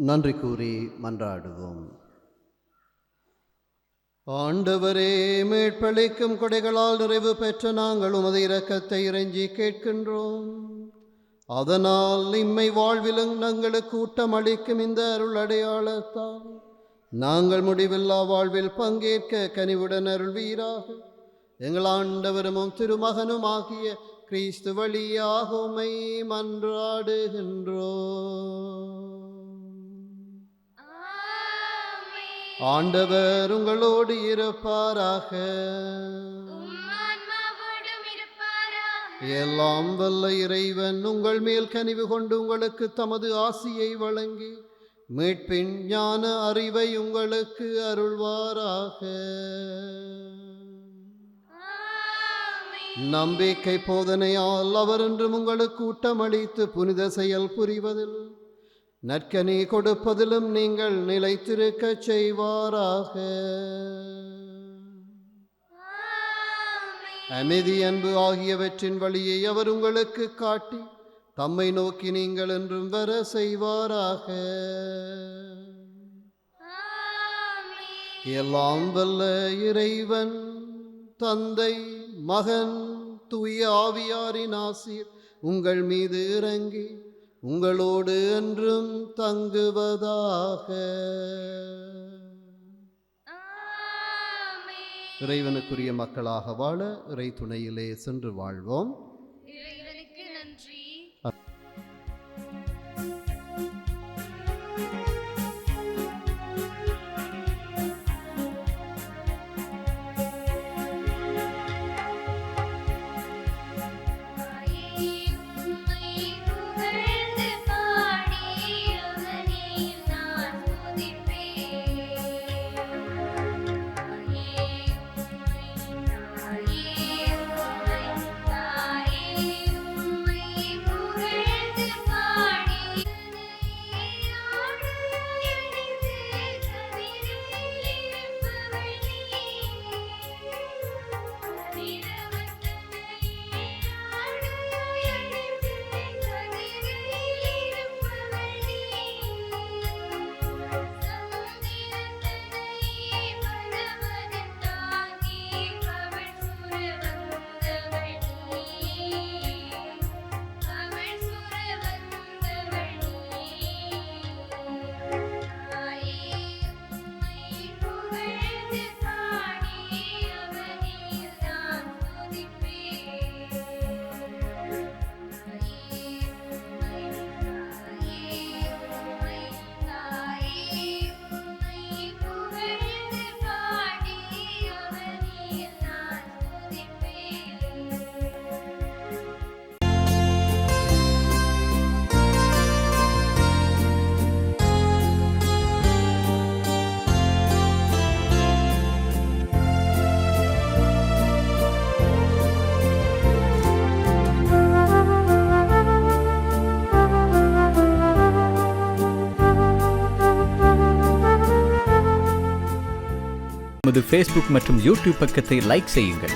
நன்றி கூறி மன்றாடுவோம். ஆண்டவரே, மீட்பளிக்கும் கொடைகளால் நிறைவு பெற்ற நாங்கள் உமது இரக்கத்தை இறைஞ்சி கேட்கின்றோம். அதனால் இம்மை வாழ்விலும் நாங்களுக்கு ஊட்டமளிக்கும் இந்த அருள் அடையாளத்தால் நாங்கள் முடிவில்லா வாழ்வில் பங்கேற்க கனிவுடன் அருள்வீராக. எங்கள் ஆண்டவரும் திருமகனும் ஆகிய கிறிஸ்து வழியாக உம்மை மன்றாடுகின்றோம். ஆண்டவர் உங்களோடு இருப்பாராக. எல்லாம் வல்ல இறைவன் உங்கள் மேல் கனிவு கொண்டு உங்களுக்கு தமது ஆசியை வழங்கி மீட்பின் ஞான அறிவை உங்களுக்கு அருள்வாராக. நம்பிக்கை போதனையால் அவர் என்றும் உங்களுக்கு ஊட்டமளித்து புனித செயல் புரிவதில் நற்கனி கொடுப்பதிலும் நீங்கள் நிலைத்திருக்க செய்வாராக. அமைதி, அன்பு ஆகியவற்றின் வழியை அவர் உங்களுக்கு காட்டி தம்மை நோக்கி நீங்கள் என்றும் வர செய்வாராக. எல்லாம் வல்ல இறைவன் தந்தை, மகன், தூய ஆவியாரின் ஆசீர் உங்கள் மீது இறங்கி உங்களோடு என்றும் தங்குவதாக. இறைவனுக்குரிய மக்களாக வாழ இறை துணையிலே சென்று வாழ்வோம். இறைவனுக்கு நன்றி. நமது ஃபேஸ்புக் மற்றும் யூடியூப் பக்கத்தை லைக் செய்யுங்கள்.